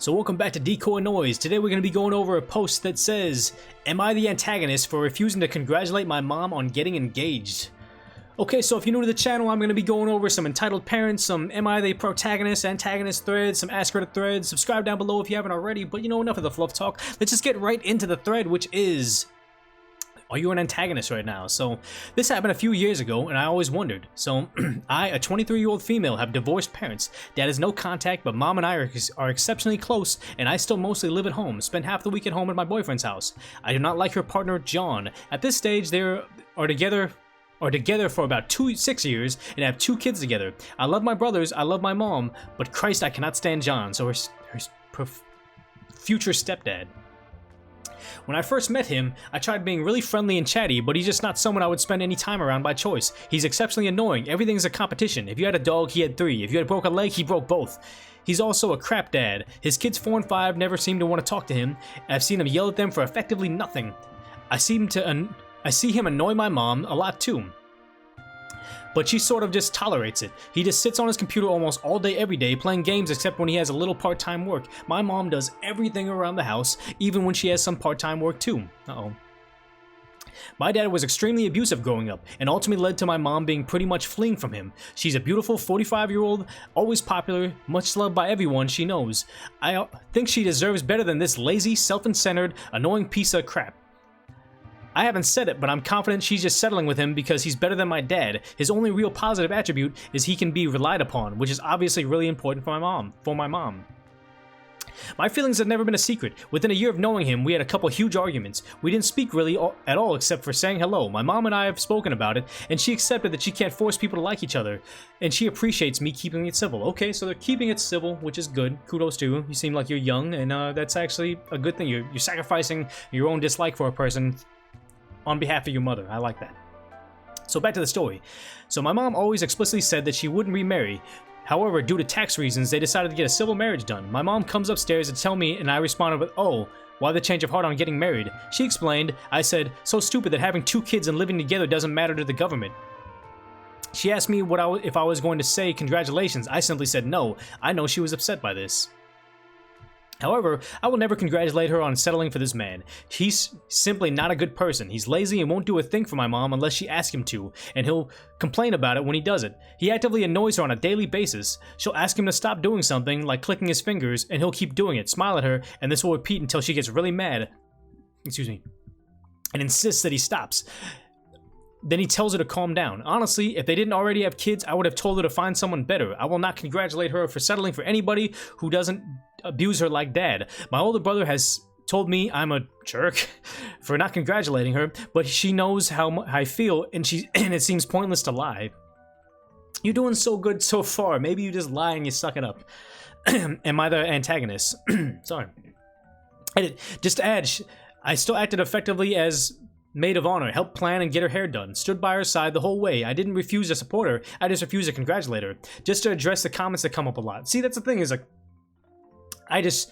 So welcome back to Decoy Noise. Today we're going to be going over a post that says, "Am I the antagonist for refusing to congratulate my mom on getting engaged?" Okay, so if you're new to the channel, I'm going to be going over some entitled parents, some Am I the Protagonist, Antagonist threads, some Ask Reddit threads. Subscribe down below if you haven't already, but you know, enough of the fluff talk. Let's just get right into the thread, which is, are you an antagonist right now? So this happened a few years ago, and I always wondered. So I, a 23-year-old female, have divorced parents. Dad has no contact, but mom and I are exceptionally close, and I still mostly live at home, spend half the week at home at my boyfriend's house. I do not like her partner, John. At this stage, they are together for about 6 years and have 2 kids together. I love my brothers, I love my mom, but Christ, I cannot stand John, so her future stepdad. When I first met him, I tried being really friendly and chatty, but he's just not someone I would spend any time around by choice. He's exceptionally annoying. Everything's a competition. If you had a dog, he had 3. If you had broke a leg, he broke both. He's also a crap dad. His kids 4 and 5 never seem to want to talk to him. I've seen him yell at them for effectively nothing. I see him annoy my mom a lot too, but she sort of just tolerates it. He just sits on his computer almost all day every day playing games, except when he has a little part-time work. My mom does everything around the house, even when she has some part-time work too. My dad was extremely abusive growing up, and ultimately led to my mom being pretty much fleeing from him. She's a beautiful 45-year-old, always popular, much loved by everyone she knows. I think she deserves better than this lazy, self-centered, annoying piece of crap. I haven't said it, but I'm confident she's just settling with him because he's better than my dad. His only real positive attribute is he can be relied upon, which is obviously really important for my mom. My feelings have never been a secret. Within a year of knowing him, we had a couple huge arguments. We didn't speak really at all except for saying hello. My mom and I have spoken about it, and she accepted that she can't force people to like each other, and she appreciates me keeping it civil. Okay, so they're keeping it civil, which is good. Kudos to you. You seem like you're young, and that's actually a good thing. You're sacrificing your own dislike for a person on behalf of your mother. I like that. So back to the story. So my mom always explicitly said that she wouldn't remarry. However, due to tax reasons, they decided to get a civil marriage done. My mom comes upstairs to tell me, and I responded with, "Oh, why the change of heart on getting married?" She explained. I said, "So stupid that having 2 kids and living together doesn't matter to the government." She asked me if I was going to say congratulations. I simply said no. I know she was upset by this. However, I will never congratulate her on settling for this man. He's simply not a good person. He's lazy and won't do a thing for my mom unless she asks him to, and he'll complain about it when he does it. He actively annoys her on a daily basis. She'll ask him to stop doing something, like clicking his fingers, and he'll keep doing it, smile at her, and this will repeat until she gets really mad, and insists that he stops. Then he tells her to calm down. Honestly, if they didn't already have kids, I would have told her to find someone better. I will not congratulate her for settling for anybody who doesn't abuse her like dad. My older brother has told me I'm a jerk for not congratulating her, but she knows how I feel, and it seems pointless to lie. You're doing so good so far. Maybe you just lie and you suck it up. Am I the antagonist? Sorry. Just to add, I still acted effectively as maid of honor, helped plan and get her hair done, stood by her side the whole way. I didn't refuse to support her, I just refused to congratulate her, just to address the comments that come up a lot. See, that's the thing, is like, I just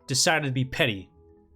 decided to be petty.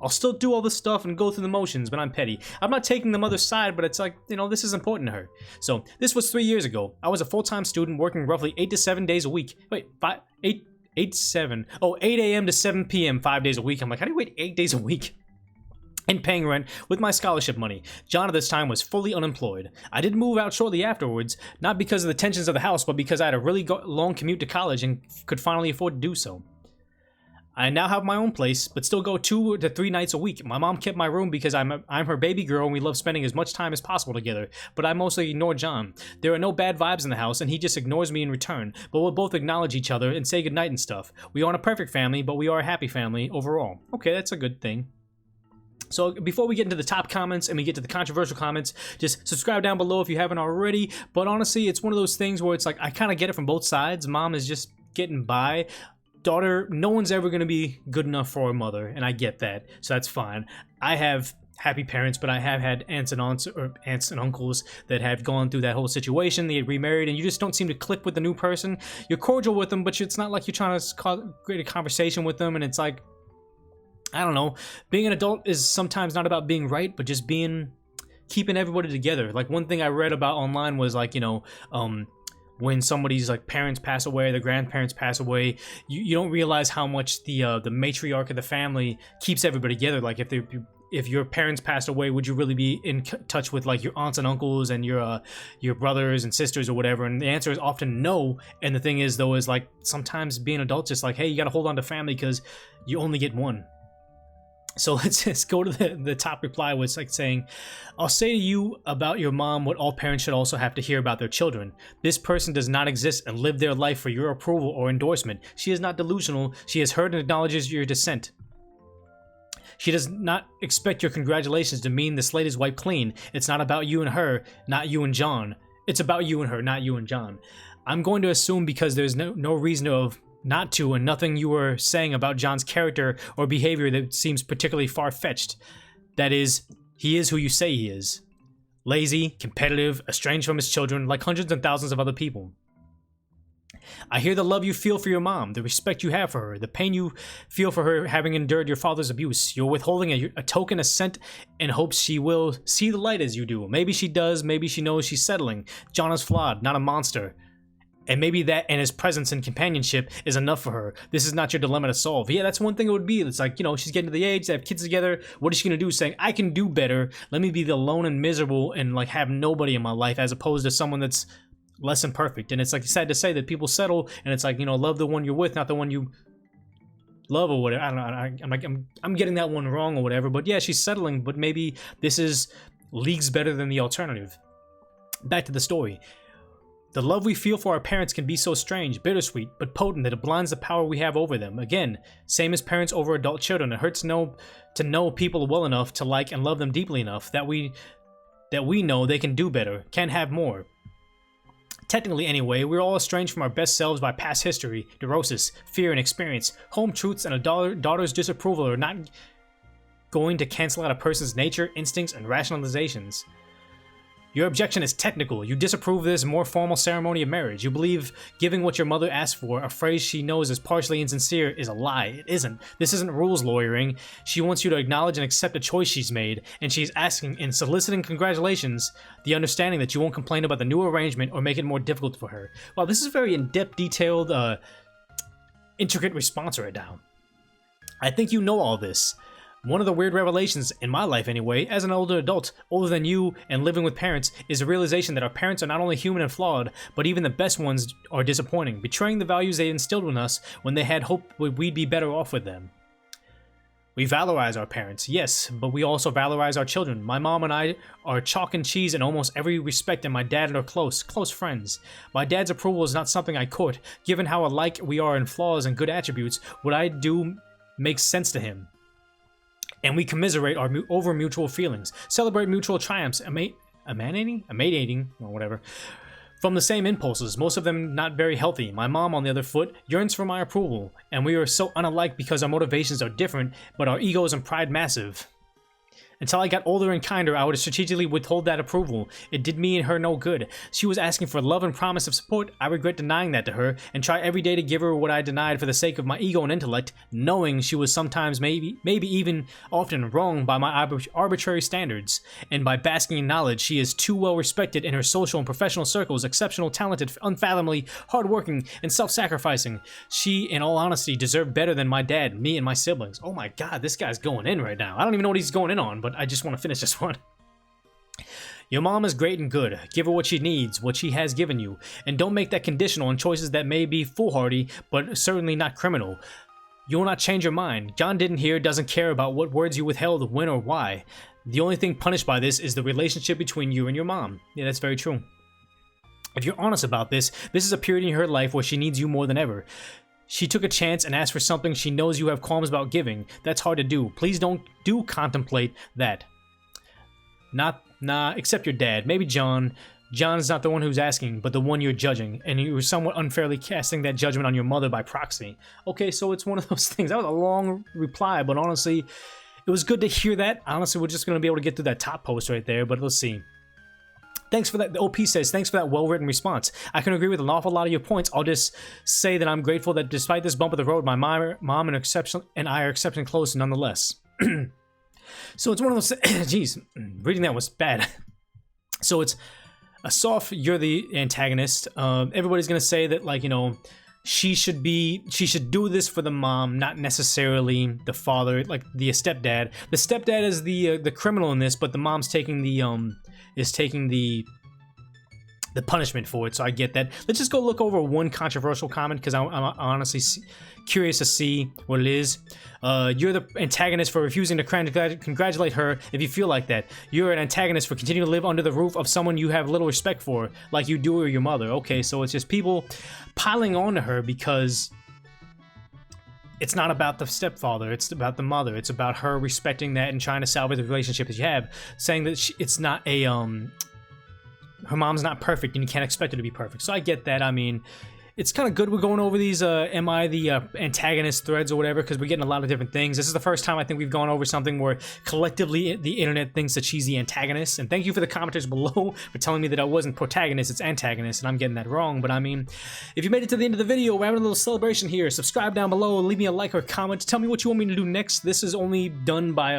I'll still do all this stuff and go through the motions, but I'm petty. I'm not taking the mother's side, but it's like, you know, this is important to her. So, this was 3 years ago. I was a full-time student working roughly 8 to 7 days a week. Wait, 8 a.m. to 7 p.m. 5 days a week. I'm like, how do you wait 8 days a week? And paying rent with my scholarship money. John at this time was fully unemployed. I did move out shortly afterwards, not because of the tensions of the house, but because I had a really long commute to college and could finally afford to do so. I now have my own place, but still go 2 to 3 nights a week. My mom kept my room because I'm her baby girl and we love spending as much time as possible together, but I mostly ignore John. There are no bad vibes in the house and he just ignores me in return, but we'll both acknowledge each other and say goodnight and stuff. We aren't a perfect family, but we are a happy family overall. Okay, that's a good thing. So before we get into the top comments and we get to the controversial comments, just subscribe down below if you haven't already. But honestly, it's one of those things where it's like, I kind of get it from both sides. Mom is just getting by. Daughter, no one's ever going to be good enough for a mother, and I get that. So that's fine. I have happy parents, but I have had aunts and uncles that have gone through that whole situation. They had remarried, and you just don't seem to click with the new person. You're cordial with them, but it's not like you're trying to create a conversation with them, and it's like, I don't know, being an adult is sometimes not about being right, but just keeping everybody together. Like, one thing I read about online was like, you know, when somebody's like parents pass away, their grandparents pass away, you don't realize how much the matriarch of the family keeps everybody together. Like if your parents passed away, would you really be in touch with like your aunts and uncles and your brothers and sisters or whatever? And the answer is often no. And the thing is though, is like sometimes being adults, just like, hey, you got to hold on to family because you only get one. So let's just go to the top reply, which is like saying, I'll say to you about your mom what all parents should also have to hear about their children. This person does not exist and live their life for your approval or endorsement. She is not delusional. She has heard and acknowledges your dissent. She does not expect your congratulations to mean the slate is wiped clean. It's not about you and her, not you and John. It's about you and her, not you and John. I'm going to assume because there's no reason of not to, and nothing you were saying about John's character or behavior that seems particularly far-fetched. That is, he is who you say he is. Lazy, competitive, estranged from his children, like hundreds and thousands of other people. I hear the love you feel for your mom, the respect you have for her, the pain you feel for her having endured your father's abuse. You're withholding a token assent in hopes she will see the light as you do. Maybe she does, maybe she knows she's settling. John is flawed, not a monster. And maybe that and his presence and companionship is enough for her. This is not your dilemma to solve. Yeah, that's one thing it would be. It's like, you know, she's getting to the age, they have kids together. What is she going to do? Saying, I can do better. Let me be the alone and miserable and like have nobody in my life as opposed to someone that's less than perfect. And it's like sad to say that people settle and it's like, you know, love the one you're with, not the one you love or whatever. I don't know. I'm getting that one wrong or whatever. But yeah, she's settling. But maybe this is leagues better than the alternative. Back to the story. The love we feel for our parents can be so strange, bittersweet, but potent that it blinds the power we have over them. Again, same as parents over adult children. It hurts to know people well enough to like and love them deeply enough that we know they can do better, can have more. Technically anyway, we're all estranged from our best selves by past history, neurosis, fear and experience. Home truths and a daughter's disapproval are not going to cancel out a person's nature, instincts, and rationalizations. Your objection is technical. You disapprove of this more formal ceremony of marriage. You believe giving what your mother asked for, a phrase she knows is partially insincere, is a lie. It isn't. This isn't rules lawyering. She wants you to acknowledge and accept a choice she's made, and she's asking and soliciting congratulations, the understanding that you won't complain about the new arrangement or make it more difficult for her. Wow, this is a very in-depth, detailed, intricate response right now. I think you know all this. One of the weird revelations, in my life anyway, as an older adult, older than you and living with parents, is the realization that our parents are not only human and flawed, but even the best ones are disappointing, betraying the values they instilled in us when they had hope we'd be better off with them. We valorize our parents, yes, but we also valorize our children. My mom and I are chalk and cheese in almost every respect, and my dad are close friends. My dad's approval is not something I court. Given how alike we are in flaws and good attributes, what I do makes sense to him. And we commiserate over mutual feelings, celebrate mutual triumphs, emanating, or whatever, from the same impulses, most of them not very healthy. My mom, on the other foot, yearns for my approval, and we are so unalike because our motivations are different, but our egos and pride massive. Until I got older and kinder, I would strategically withhold that approval. It did me and her no good. She was asking for love and promise of support. I regret denying that to her, and try every day to give her what I denied for the sake of my ego and intellect, knowing she was sometimes, maybe even often wrong by my arbitrary standards. And by basking in knowledge, she is too well respected in her social and professional circles, exceptional, talented, unfathomably hardworking, and self-sacrificing. She, in all honesty, deserved better than my dad, me, and my siblings. Oh my god, this guy's going in right now. I don't even know what he's going in on, but I just want to finish this one. Your mom is great and good. Give her what she needs, what she has given you, and don't make that conditional on choices that may be foolhardy, but certainly not criminal. You will not change your mind. John didn't hear, doesn't care about what words you withheld, when or why. The only thing punished by this is the relationship between you and your mom. Yeah, that's very true. If you're honest about this is a period in her life where she needs you more than ever. She took a chance and asked for something she knows you have qualms about giving. That's hard to do. Please don't contemplate that. Except your dad. Maybe John. John is not the one who's asking, but the one you're judging, and you were somewhat unfairly casting that judgment on your mother by proxy. Okay, so it's one of those things. That was a long reply, but honestly, it was good to hear that. Honestly, we're just going to be able to get through that top post right there, but let's see. Thanks for that. The OP says, thanks for that well-written response. I can agree with an awful lot of your points. I'll just say that I'm grateful that despite this bump of the road, my mom and I are exceptionally close nonetheless. So it's one of those... Jeez, reading that was bad. So it's... Asaf, you're the antagonist. Everybody's gonna say that, like, you know, she should do this for the mom, not necessarily the father, like the stepdad. The stepdad is the criminal in this, but the mom's taking the the punishment for it, so I get that. Let's just go look over one controversial comment, because I'm honestly curious to see what it is. You're the antagonist for refusing to congratulate her if you feel like that. You're an antagonist for continuing to live under the roof of someone you have little respect for, like you do or your mother. Okay, so it's just people piling on to her because it's not about the stepfather, it's about the mother. It's about her respecting that and trying to salvage the relationship that you have, saying that it's not a her mom's not perfect and you can't expect her to be perfect. So I get that. I mean, it's kind of good we're going over these am I the antagonist threads or whatever, because we're getting a lot of different things. This is the first time I think we've gone over something where collectively the internet thinks that she's the antagonist. And thank you for the commenters below for telling me that I wasn't protagonist, it's antagonist, and I'm getting that wrong. But I mean, if you made it to the end of the video, we're having a little celebration here. Subscribe down below, leave me a like or comment. Tell me what you want me to do next. This is only done by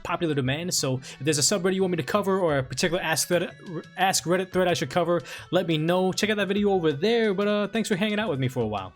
popular demand, so if there's a subreddit you want me to cover or a particular Ask Reddit thread I should cover, let me know. Check out that video over there, but thanks for hanging out with me for a while.